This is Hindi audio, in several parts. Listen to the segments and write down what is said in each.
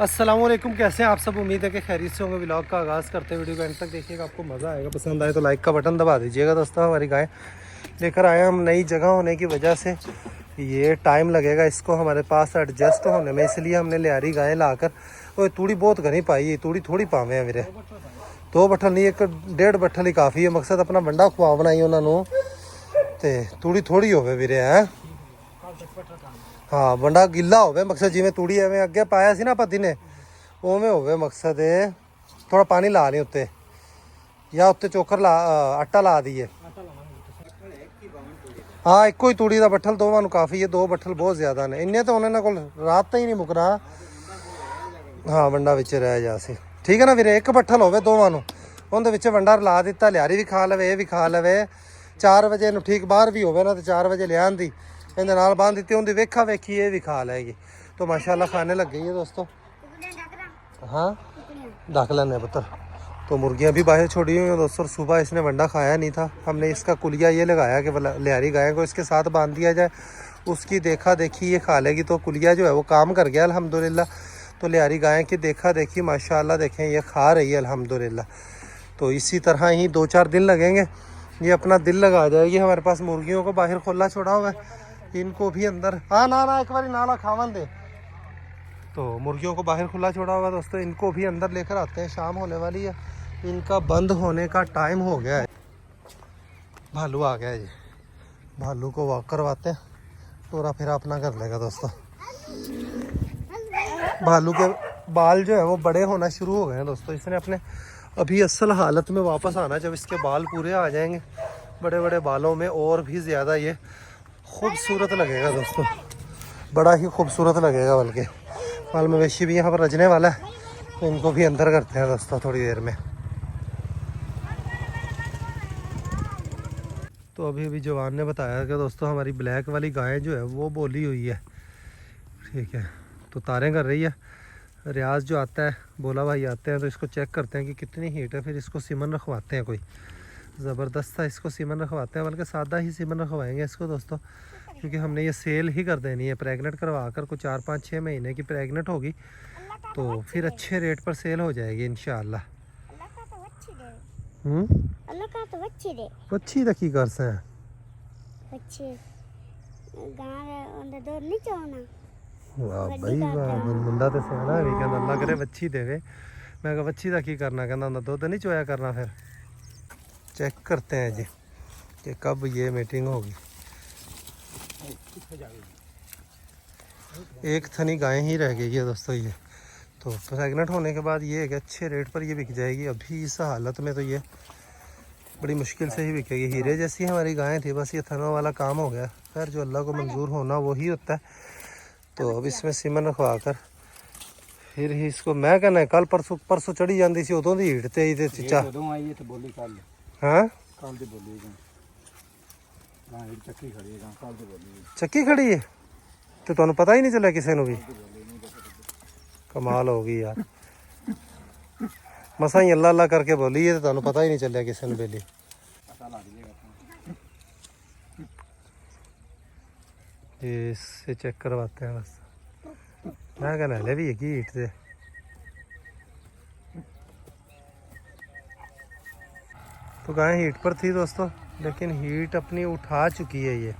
अस्सलाम वालेकुम, कैसे हैं आप सब। उम्मीद है कि खैरियत से होंगे। व्लॉग का आगाज़ करते हैं, वीडियो को एंड तक देखिएगा, आपको मज़ा आएगा। पसंद आए तो लाइक का बटन दबा दीजिएगा। दोस्तों हमारी गाय लेकर आए हम नई जगह होने की वजह से ये टाइम लगेगा इसको हमारे पास एडजस्ट होने में, इसलिए हमने लियारी गाय लाकर। वो तूड़ी बहुत घनी पाई है, तूड़ी थोड़ी पावे हैं मेरे। 2 बट्ठल नहीं, 1.5 बट्ठल ही काफ़ी है। मकसद अपना बंडा खुआवना ही उन्होंने, तो तूड़ी थोड़ी होवे वीरे है। हाँ, बंडा गिला होवे मकसद, जिमें तूड़ी एवं अगे पाया सी ना पति ने उवें होवे मकसद है। थोड़ा पानी ला लें उत्ते या उत्ते चोकर ला आटा ला दीए। हाँ, एको ही तूड़ी का बट्ठल दोवां नूं काफ़ी है। 2 बट्ठल बहुत ज़्यादा ने, इन्ने तो उन्होंने कोल रात ही नहीं मुकना। हाँ, वंडा विच रह जा सी, ठीक है ना वीरे। 1 बट्ठल होवे दोवां नूं, उहदे विच वंडा ला दिता, लियारी भी खा लवे, ये भी खा लवे। 4 वजे इहनूं ठीक बाहर भी होवे ना, तो 4 वजे ले आंदी, इहदे नाल बांध दित्ती, उहदी वेखा वेखी ये भी खा लेगी। तो माशाल्लाह खाने लग गई है दोस्तों। हाँ, ढक लेने पुत्र। तो मुर्गियाँ भी बाहर छोड़ी हुई हैं दोस्तों। सुबह इसने वंडा खाया नहीं था, हमने इसका कुलिया ये लगाया कि लियारी गाय को इसके साथ बांध दिया जाए, उसकी देखा देखी ये खा लेगी। तो कुलिया जो है वो काम कर गया अल्हम्दुलिल्लाह। तो लियारी गाय की देखा देखी माशाल्लाह देखें ये खा रही है अल्हम्दुलिल्लाह। तो इसी तरह ही 2-4 दिन लगेंगे, ये अपना दिल लगा जाएगी। हमारे पास मुर्गियों को बाहर खुला छोड़ा हुआ है, इनको भी अंदर। हाँ ना एक बार नाला खावन दे। तो मुर्गियों को बाहर खुला छोड़ा हुआ दोस्तों, इनको भी अंदर लेकर आते हैं। शाम होने वाली है, इनका बंद होने का टाइम हो गया है। भालू आ गया है जी, भालू को वॉक करवाते हैं, टोरा फेरा अपना कर लेगा दोस्तों। भालू के बाल जो है वो बड़े होना शुरू हो गए हैं दोस्तों। इसने अपने अभी असल हालत में वापस आना, जब इसके बाल पूरे आ जाएंगे बड़े बड़े बालों में, और भी ज़्यादा ये खूबसूरत लगेगा दोस्तों, बड़ा ही खूबसूरत लगेगा। बल्कि माल मवेशी भी यहाँ पर रजने वाला है, तो इनको भी अंदर करते हैं दोस्तों थोड़ी देर में। तो अभी जवान ने बताया कि दोस्तों हमारी ब्लैक वाली गाय जो है वो बोली हुई है, ठीक है। तो तारें कर रही है। रियाज जो आता है, बोला भाई आते हैं तो इसको चेक करते हैं कि कितनी हीट है, फिर इसको सीमन रखवाते हैं। कोई ज़बरदस्त था, इसको सीमन रखवाते हैं, बल्कि सादा ही सीमन रखवाएंगे इसको दोस्तों, क्योंकि हमने ये सेल ही कर देनी है। प्रेग्नेंट करवा कर कुछ 4-5-6 महीने की प्रेग्नेंट होगी तो फिर अच्छे रेट पर सेल हो जाएगी इंशाल्लाह। अच्छी तो की कर से वाह भाई वाह, मुंडा तो सियाना है, कहता अल्लाह करे बच्ची देवे। मैं कहा बच्ची का की करना, कहता उन्हें दुध नहीं चोया करना। फिर चेक करते हैं जी कि कब ये मीटिंग होगी। एक थनी गाय ही रह गई है दोस्तों ये, तो प्रेग्नेंट होने के बाद ये है कि अच्छे रेट पर ये बिक जाएगी। अभी इस हालत में तो ये बड़ी मुश्किल से ही बिकेगी। हीरे जैसी हमारी गाय थी, बस ये थनों वाला काम हो गया। खैर जो अल्लाह को मंजूर होना वो ही होता है। तो अब इसमें सीमन रखवा कर फिर ही इसको, मैं कहना कल परसों चढ़ी जाती सी, उदों की हीट ते आई ते चिचा। हाँ, चक्की खड़ी है तो तुहानू पता ही नहीं चलिया किसी को भी। कमाल हो गई यार, मसा ही अल्लाह अल्लाह करके बोली है तो तुहानू पता ही नहीं चलिया किसी ने बेली। इससे चेक करवाते हैं बस। मैं कहना ले भी है कि हीट से। तो गाय हीट पर थी दोस्तों, लेकिन हीट अपनी उठा चुकी है ये।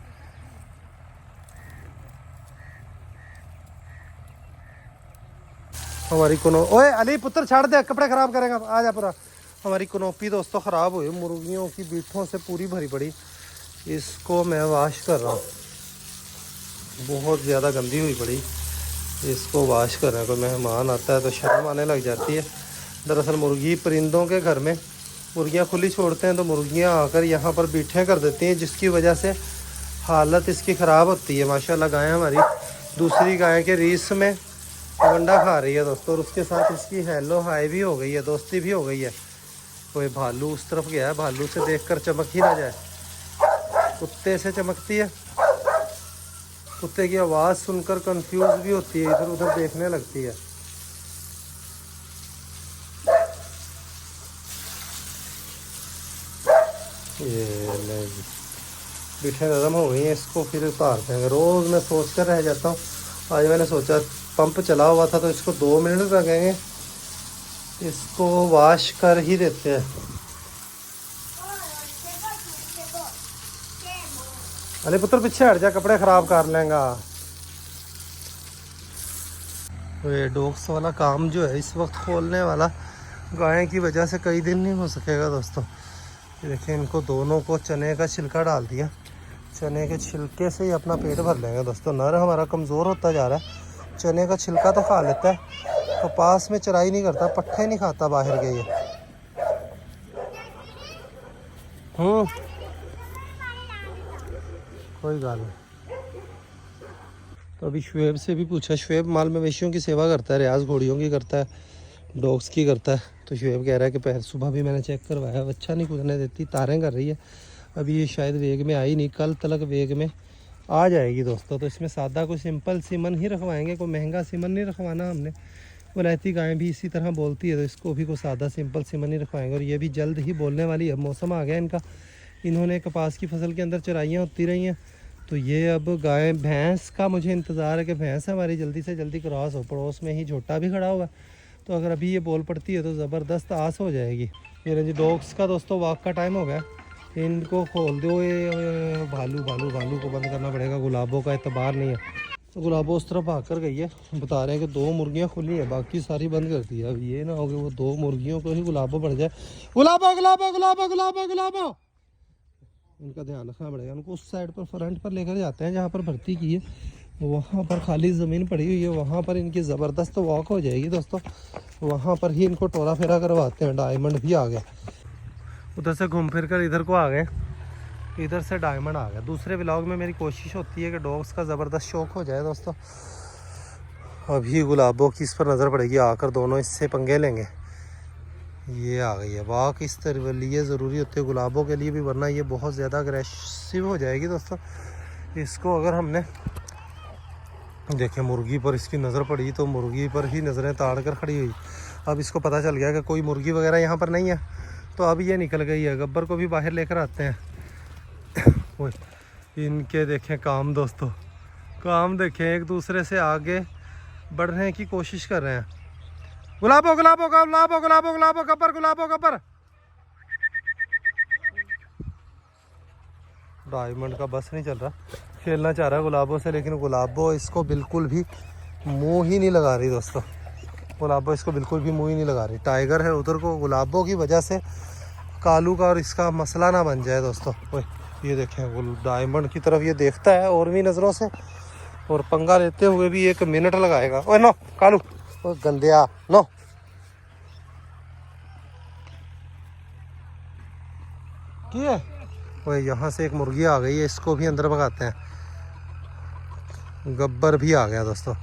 हमारी कोनो, ओए अली पुत्र छाड़ दे, कपड़े खराब करेगा, आ जा पूरा। हमारी कनोपी दोस्तों ख़राब हुई मुर्गियों की बीठों से पूरी भरी पड़ी। इसको मैं वाश कर रहा हूँ, बहुत ज़्यादा गंदी हुई पड़ी, इसको वाश कर रहे हैं। कोई मेहमान आता है तो शर्म आने लग जाती है। दरअसल मुर्गी परिंदों के घर में मुर्गियाँ खुली छोड़ते हैं तो मुर्गियाँ आकर यहाँ पर बीठें कर देती हैं, जिसकी वजह से हालत इसकी ख़राब होती है। माशाल्लाह गाय हमारी दूसरी गाय के रीस में वंडा खा रही है दोस्तों, और उसके साथ इसकी हेलो हाई भी हो गई है, दोस्ती भी हो गई है। कोई भालू उस तरफ गया है, भालू से देखकर चमक ही ना जाए। कुत्ते से चमकती है, कुत्ते की आवाज़ सुनकर कंफ्यूज भी होती है, इधर उधर देखने लगती है। ये बीठे नरम हो गई हैं, इसको फिर उतारते हैं। रोज़ मैं सोच कर रह जाता हूँ, आज मैंने सोचा पंप चला हुआ था तो इसको 2 मिनट लगेंगे, इसको वॉश कर ही देते हैं। अरे पुत्र पीछे हट जा, कपड़े खराब कर लेगा। तो ये डॉग्स वाला काम जो है इस वक्त खोलने वाला गाय की वजह से कई दिन नहीं हो सकेगा दोस्तों। ये देखिए, इनको दोनों को चने का छिलका डाल दिया, चने के छिलके से ही अपना पेट भर लेंगे दोस्तों। नर हमारा कमज़ोर होता जा रहा है, चने का छिलका तो खा लेता है, कपास में चराई नहीं करता, पट्ठे नहीं खाता बाहर के ये। कोई गल नहीं। तो अभी शुएब से भी पूछा, शुएब माल मवेशियों की सेवा करता है, रियाज घोड़ियों की करता है, डॉग्स की करता है। तो शुएब कह रहा है कि पहले सुबह भी मैंने चेक करवाया, अच्छा नहीं कूदने देती, तारें कर रही है। अभी ये शायद वेग में आई नहीं, कल तलक वेग में आ जाएगी दोस्तों। तो इसमें सादा कोई सिंपल सीमन ही रखवाएंगे, कोई महंगा सीमन नहीं रखवाना हमने। वलायती गायें भी इसी तरह बोलती है, तो इसको भी कोई सादा सिंपल सीमन ही रखवाएंगे। और ये भी जल्द ही बोलने वाली है, मौसम आ गया इनका। इन्होंने कपास की फसल के अंदर चराइयाँ होती रही हैं, तो ये अब गाय भैंस का मुझे इंतज़ार है कि भैंस हमारी जल्दी से जल्दी क्रॉस हो। पड़ोस में ही झोटा भी खड़ा हुआ है, तो अगर अभी ये बोल पड़ती है तो ज़बरदस्त आस हो जाएगी। मेरे जी डॉग्स का दोस्तों वॉक का टाइम हो गया, इनको खोल दो। ये भालू भालू भालू को बंद करना पड़ेगा, गुलाबों का एतबार नहीं है। तो गुलाबो उस तरफ भाग कर गई है, बता रहे हैं कि 2 मुर्गियाँ खुली हैं, बाकी सारी बंद कर दी है। अब ये ना हो कि वो 2 मुर्गियों को ही गुलाबो बढ़ जाए। गुलाबो गुलाबो गुलाबो गुलाबो गुलाबो, इनका ध्यान रखना पड़ेगा। उनको उस साइड पर फ्रंट पर लेकर जाते हैं जहाँ पर भर्ती की है, वहाँ पर खाली ज़मीन पड़ी हुई है, वहाँ पर इनकी ज़बरदस्त वॉक हो जाएगी दोस्तों। वहाँ पर ही इनको टोरा फेरा करवाते हैं। डायमंड भी आ गया, उधर से घूम फिर कर इधर को आ गए, इधर से डायमंड आ गया। दूसरे व्लॉग में मेरी कोशिश होती है कि डॉग्स का ज़बरदस्त शौक हो जाए दोस्तों। अभी गुलाबों की इस पर नज़र पड़ेगी, आकर दोनों इससे पंगे लेंगे। ये आ गई है, वाक इस तरह लिए ज़रूरी होती है गुलाबों के लिए भी, वरना ये बहुत ज़्यादा अग्रेसिव हो जाएगी दोस्तों। इसको अगर हमने देखे मुर्गी पर इसकी नज़र पड़ी तो मुर्गी पर ही नज़रें ताड़ कर खड़ी हुई। अब इसको पता चल गया कि कोई मुर्गी वगैरह यहाँ पर नहीं है, तो अब ये निकल गई है। गब्बर को भी बाहर लेकर आते हैं। इनके देखें काम दोस्तों, काम देखें, एक दूसरे से आगे बढ़ने की कोशिश कर रहे हैं। गुलाबो गुलाबो गुलाबो गुलाबो गुलाबो गब्बर गुलाबो गब्बर। डायमंड का बस नहीं चल रहा, खेलना चाह रहा है गुलाबों से, लेकिन गुलाबो इसको बिल्कुल भी मुंह ही नहीं लगा रही दोस्तों। गुलाबो इसको बिल्कुल भी मुंह ही नहीं लगा रही। टाइगर है उधर को, गुलाबो की वजह से कालू का और इसका मसला ना बन जाए दोस्तों। ओए ये देखें, वो डायमंड की तरफ ये देखता है और भी नज़रों से, और पंगा लेते हुए भी 1 मिनट लगाएगा। ओए नो कालू, ओ गंदिया नो। क्या ओए, यहाँ से एक मुर्गी आ गई है, इसको भी अंदर भगाते हैं। गब्बर भी आ गया दोस्तों,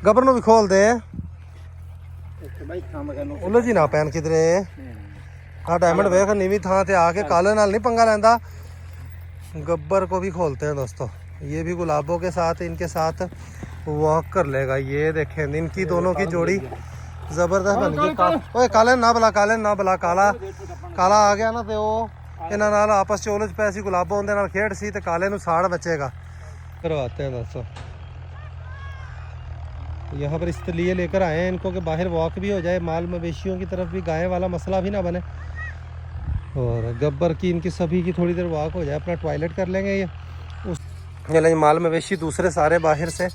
गब्बर नो भी खोल दे। उलो जी ना पैन किधरे हाँ डायमंड वेख नीवी थां ते आके काले नाल नहीं पंगा लेंदा। गब्बर को भी खोलते हैं दोस्तों, ये भी गुलाबों के साथ इनके साथ वॉक कर लेगा। ये देखें इनकी दोनों की जोड़ी जबरदस्त बन गई। ओए काले ना बुला, काले ना बुला, काला काला आ गया ना, तो वो इन्हां नाल आपस च उलझ पै सी, गुलाबों उनदे नाल खेड सी, ते काले नूं साड़ बचेगा। करवाते हैं दोस्तों, यहाँ पर इसलिए लेकर आए हैं इनको कि बाहर वॉक भी हो जाए, माल मवेशियों की तरफ भी गाय वाला मसला भी ना बने, और गब्बर की इनकी सभी की थोड़ी देर वॉक हो जाए, अपना टॉयलेट कर लेंगे ये उस। चलें माल मवेशी दूसरे सारे बाहर से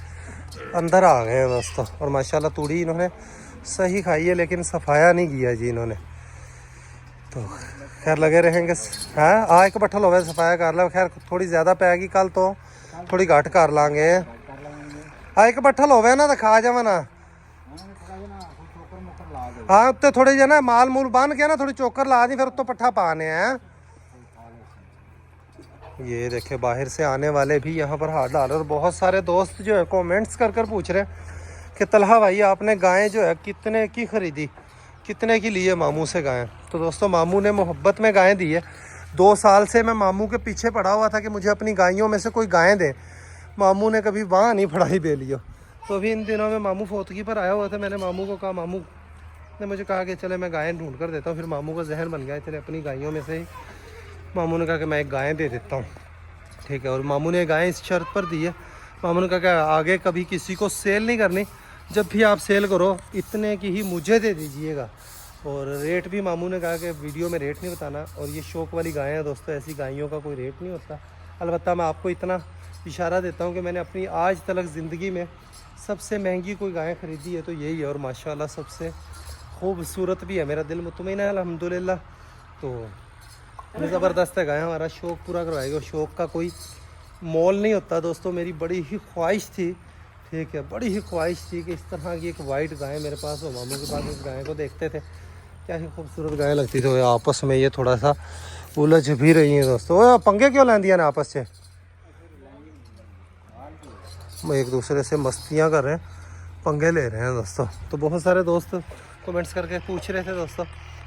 अंदर आ गए हैं दोस्तों। और माशाल्लाह तूड़ी इन्होंने सही खाई है, लेकिन सफाया नहीं किया जी इन्होंने, तो खैर लगे रहेंगे। हाँ एक बट्ठल हो सफाया कर लो, खैर थोड़ी ज़्यादा पैगी, कल तो थोड़ी घट कर लाँगे। एक बट्ठल होवे ना तो खा जावा ना। हाँ उत्ते थोड़ी जो ना माल मूल बन के ना थोड़ी चोकर ला दी, फिर उत्तो पट्ठा पाने हैं। ये देखे बाहर से आने वाले भी यहाँ पर हाथ डाल। और बहुत सारे दोस्त जो है कमेंट्स कर कर पूछ रहे हैं कि तलहा भाई आपने गायें जो है कितने की ख़रीदी, कितने की ली है मामू से गायें। तो दोस्तों मामू ने मोहब्बत में गायें दी है। 2 साल से मैं मामू के पीछे पड़ा हुआ था कि मुझे अपनी गायों में से कोई गायें दे। मामू ने कभी वहाँ नहीं पढ़ाई दे लियो। तो अभी इन दिनों में मामू फौतगी पर आया हुआ था, मैंने मामू को कहा, मामू ने मुझे कहा कि चले मैं गायें ढूंढ कर देता हूँ। फिर मामू का जहन बन गया, चले अपनी गायों में से ही मामू ने कहा कि मैं एक गायें दे देता हूँ, ठीक है। और मामू ने गायें इस शर्त पर दी है मामू ने कहा कि आगे कभी किसी को सेल नहीं करनी, जब भी आप सेल करो इतने की ही मुझे दे दीजिएगा। और रेट भी मामू ने कहा कि वीडियो में रेट नहीं बताना। और ये शौक वाली गायें हैं दोस्तों, ऐसी गायों का कोई रेट नहीं होता। अलबत्ता मैं आपको इतना इशारा देता हूँ कि मैंने अपनी आज तक ज़िंदगी में सबसे महंगी कोई गाय ख़रीदी है तो यही है, और माशाल्लाह सबसे खूबसूरत भी है। मेरा दिल मुतमईन है अल्हम्दुलिल्लाह। तो ज़बरदस्त है गाय, हमारा शौक़ पूरा करवाएगी। और शौक़ का कोई मोल नहीं होता दोस्तों। मेरी बड़ी ही ख्वाहिश थी, ठीक है, बड़ी ही ख्वाहिश थी कि इस तरह की एक वाइट गाय मेरे पास हो। मामू के पास इस गाय को देखते थे, क्या ही खूबसूरत गाय लगती थी। आपस में ये थोड़ा सा उलझ भी रही हैं दोस्तों। पंगे क्यों लें दिया ना आपस से, एक दूसरे से मस्तियाँ कर रहे हैं, पंगे ले रहे हैं दोस्तों। तो बहुत सारे दोस्त कमेंट्स करके पूछ रहे थे दोस्तों,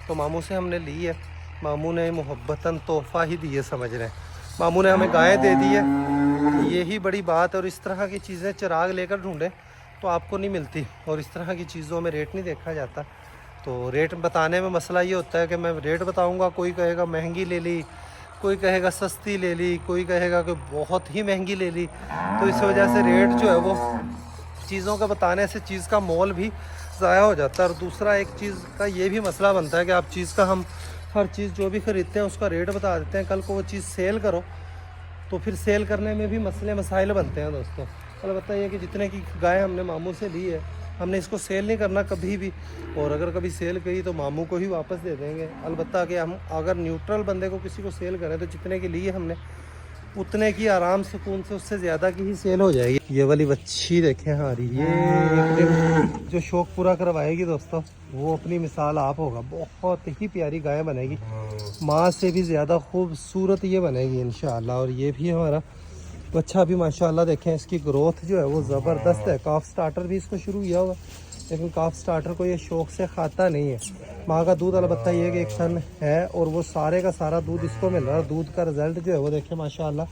तो मामू से हमने ली है। मामू ने मोहब्बतन तोहफ़ा ही दिए समझ रहे हैं। मामू ने हमें गायें दे दी है, यही बड़ी बात है। और इस तरह की चीज़ें चिराग लेकर ढूंढें तो आपको नहीं मिलती, और इस तरह की चीज़ों में रेट नहीं देखा जाता। तो रेट बताने में मसला ये होता है कि मैं रेट बताऊंगा, कोई कहेगा महंगी ले ली, कोई कहेगा सस्ती ले ली, कोई कहेगा कि बहुत ही महंगी ले ली। तो इस वजह से रेट जो है वो चीज़ों का बताने से चीज़ का मोल भी ज़ाया हो जाता है। और दूसरा एक चीज़ का ये भी मसला बनता है कि आप चीज़ का, हम हर चीज़ जो भी ख़रीदते हैं उसका रेट बता देते हैं, कल को वो चीज़ सेल करो तो फिर सेल करने में भी मसले मसाइल बनते हैं दोस्तों। अलबत्ता ये कि जितने की गाय हमने मामू से ली है, हमने इसको सेल नहीं करना कभी भी। और अगर कभी सेल करी तो मामू को ही वापस दे देंगे। अलबत्ता कि हम अगर न्यूट्रल बंदे को किसी को सेल करें तो जितने की ली है हमने उतने की आराम सुकून से, उससे ज़्यादा की ही सेल हो जाएगी। ये वाली बच्ची देखें हमारी, ये एक दिन जो शौक़ पूरा करवाएगी दोस्तों, वो अपनी मिसाल आप होगा। बहुत ही प्यारी गाय बनेगी, माँ से भी ज़्यादा खूबसूरत ये बनेगी इंशाअल्लाह। और ये भी हमारा बच्चा भी माशाल्लाह देखें, इसकी ग्रोथ जो है वो ज़बरदस्त है। काफ स्टार्टर भी इसको शुरू किया होगा, लेकिन काफ स्टार्टर को ये शौक़ से खाता नहीं है। माँ का दूध अलबत्ता ये कि एक सन है, और वो सारे का सारा दूध इसको मिल रहा है। दूध का रिज़ल्ट जो है वो देखें माशाल्लाह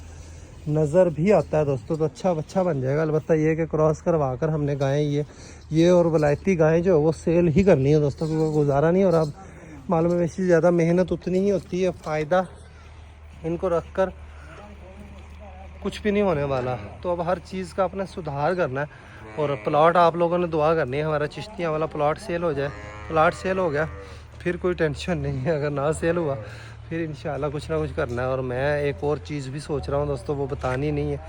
नज़र भी आता है दोस्तों। तो अच्छा बच्चा बन जाएगा। अलबत्ता ये कि क्रॉस करवा कर हमने गायें ये और वलायती गायें जो है वो सेल ही करनी है दोस्तों, क्योंकि गुजारा नहीं हो रहा। अब मालूम है वैसे ज़्यादा मेहनत उतनी ही होती है, फ़ायदा इनको रख कर कुछ भी नहीं होने वाला। तो अब हर चीज़ का अपना सुधार करना है। और प्लॉट आप लोगों ने दुआ करनी है हमारा चिश्तियाँ वाला प्लॉट सेल हो जाए। प्लॉट सेल हो गया फिर कोई टेंशन नहीं है, अगर ना सेल हुआ फिर इंशाल्लाह कुछ ना कुछ करना है। और मैं एक और चीज़ भी सोच रहा हूँ दोस्तों, वो बतानी नहीं है,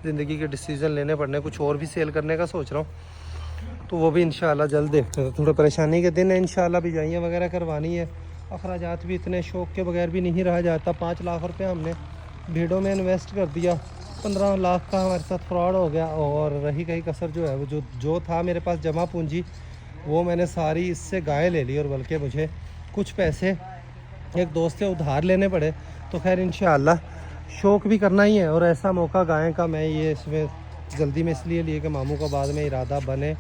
ज़िंदगी के डिसीज़न लेने पड़ने, कुछ और भी सेल करने का सोच रहा हूँ। तो वो भी इंशाल्लाह जल्द देखते हैं। थोड़ा परेशानी के दिन है, इंशाल्लाह बिजाइयाँ वगैरह करवानी है। अखराजात भी इतने शौक़ के बगैर भी नहीं रहा जाता। 5 लाख रुपये हमने भीड़ों में इन्वेस्ट कर दिया, 15 लाख का हमारे साथ फ्रॉड हो गया। और रही गई कसर जो है वो जो था मेरे पास जमा पूंजी, वो मैंने सारी इससे गाय ले ली। और बल्कि मुझे कुछ पैसे एक दोस्त से उधार लेने पड़े। तो खैर इंशाअल्लाह शौक़ भी करना ही है। और ऐसा मौका गाय का मैं ये इसमें जल्दी में इसलिए लिए कि मामू का बाद में इरादा बने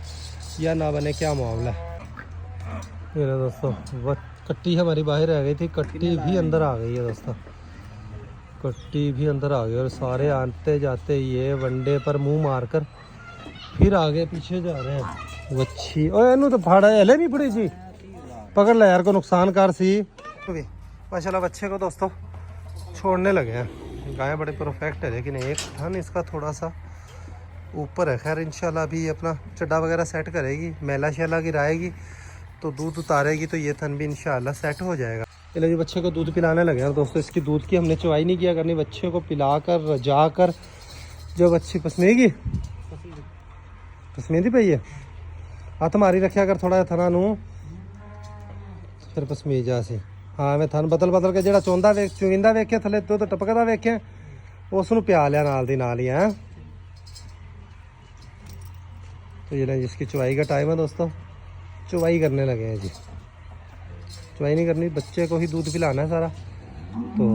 या ना बने, क्या मामला है। मेरे दोस्तों वह कट्टी हमारी बाहर रह गई थी, कट्टी भी अंदर आ गई है दोस्तों, कट्टी भी अंदर आ गई। और सारे आते जाते ये वनडे पर मुंह मारकर फिर आगे पीछे जा रहे हैं। वच्छी और इनू तो फाड़ा हले नहीं पड़ी सी, पकड़ ला यार को नुकसानकार सी। माशाल्लाह बच्चे को दोस्तों छोड़ने लगे हैं। गाय बड़े परफेक्ट है, लेकिन एक थन इसका थोड़ा सा ऊपर है। खैर इंशाल्लाह अभी अपना चड्डा वगैरह सेट करेगी, मैला शैला गिराएगी तो दूध उतारेगी, तो ये थन भी इंशाल्लाह सेट हो जाएगा। चलो जी बच्चे को दूध पिलाने लगे हैं दोस्तों। इसकी दूध की हमने चुवाई नहीं किया करनी, बच्चे को पिलाकर रजा कर जब अच्छी पसमेगी पसमेंदी पई है हथ मारी रखा कर थोड़ा थना नू, फिर पसमी जा सी। हाँ मैं थन बदल बदल के जो चौंदा चुगिंदा वेख्या थले दुध टपकदा वेख्या उसनू प्या लिया नाल दी नाल ही है। तो ये जिसकी चुवाई का टाइम है दोस्तों, चुवाई करने लगे हैं जी। चुवाई नहीं करनी, बच्चे को ही दूध पिलाना है सारा, तो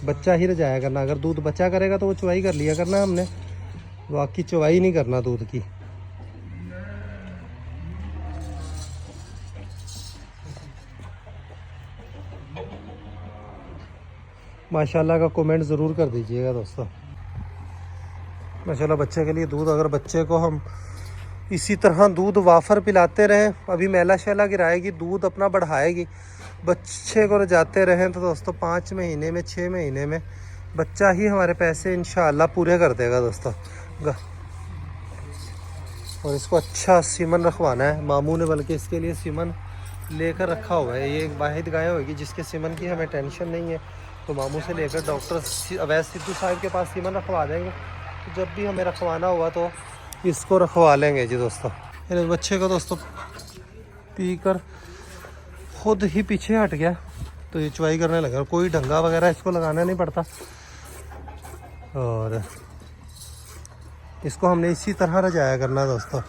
बच्चा ही रजाया करना। अगर दूध बच्चा करेगा तो वो चुवाई कर लिया करना हमने, बाकी चुवाई नहीं करना दूध की। माशाल्लाह का कमेंट ज़रूर कर दीजिएगा दोस्तों। माशाल्लाह बच्चे के लिए दूध, अगर बच्चे को हम इसी तरह दूध वाफर पिलाते रहें, अभी मैला शैला गिराएगी, दूध अपना बढ़ाएगी, बच्चे को रजाते रहें, तो दोस्तों 5 महीने में 6 महीने में बच्चा ही हमारे पैसे इंशाअल्लाह पूरे कर देगा दोस्तों। और इसको अच्छा सीमन रखवाना है मामू ने, बल्कि इसके लिए सीमन लेकर रखा हुआ है। ये एक वाहिद गाय होगी जिसके सीमन की हमें टेंशन नहीं है, तो मामू से लेकर डॉक्टर अवैध सिद्धू साहब के पास सीमन रखवा देंगे। तो जब भी हमें रखवाना हुआ तो इसको रखवा लेंगे जी दोस्तों। इस बच्चे को दोस्तों पी कर खुद ही पीछे हट गया, तो ये चुवाई करने लगा। कोई ढंगा वगैरह इसको लगाना नहीं पड़ता, और इसको हमने इसी तरह रजाया करना दोस्तों।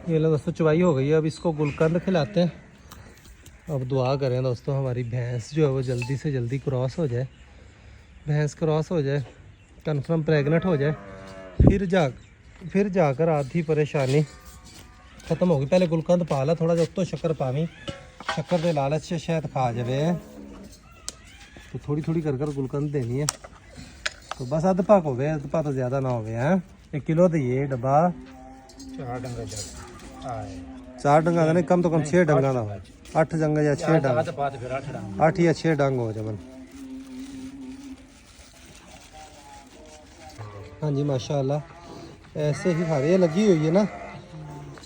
ये लो दोस्तों चुवाई हो गई है, अब इसको गुलकंद खिलाते हैं। अब दुआ करें दोस्तों हमारी भैंस जो है वो जल्दी से जल्दी क्रॉस हो जाए, भैंस क्रॉस हो जाए, कन्फर्म प्रेग्नेंट हो जाए, फिर जाकर आधी परेशानी ख़त्म होगी। पहले गुलकंद पा ला थोड़ा जो, तो शक्कर पावी, शक्कर के लालच से शायद खा जाए, तो थोड़ी थोड़ी कर गुलकंद देनी है। तो बस अध पा हो, अध पा तो ज़्यादा ना हो, 1 किलो तो ये डब्बा 4 डंगा नहीं, कम तो कम 6 डंगा ना हो, 8 डंगा या 6 डंग, 8 या 6 डंग हो जमन। हाँ जी माशाल्लाह ऐसे ही खारे लगी हुई है ना,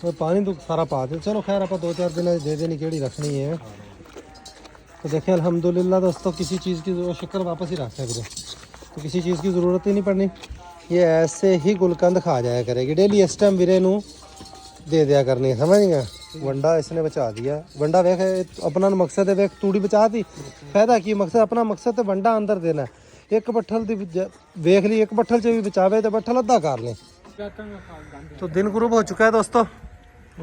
तो पानी तो सारा पा दे। चलो खैर आप 2-4 दिन दे देनी केड़ी रखनी है। तो देखें अल्हम्दुलिल्लाह दोस्तों, किसी चीज़ की जरूरत, शक्कर वापस ही रखा है, तो किसी चीज़ की ज़रूरत ही नहीं पड़नी। ये ऐसे ही गुलकंद खा जाया करेगी डेली। इस टाइम वीरे नू दे दिया करनी, समझ गया। वंडा इसने बचा दिया, वंडा वेख अपना मकसद है, वेख तूड़ी बचा दी, फायदा की मकसद, अपना मकसद है वंडा अंदर देना है। एक बट्ठल दी वेख ली, एक बट्ठल से भी बचावे तो बट्ठल अद्धा कर लें। तो दिन गुरूब हो चुका है दोस्तों,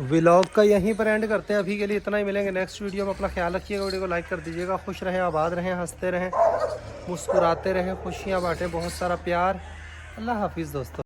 व्लॉग का यहीं पर एंड करते हैं। अभी के लिए इतना ही, मिलेंगे नेक्स्ट वीडियो में। अपना ख्याल रखिएगा, वीडियो को लाइक कर दीजिएगा। खुश रहें, आबाद रहें, हंसते रहें, मुस्कुराते रहें, खुशियाँ बांटें, बहुत सारा प्यार। अल्लाह हाफिज़ दोस्तों।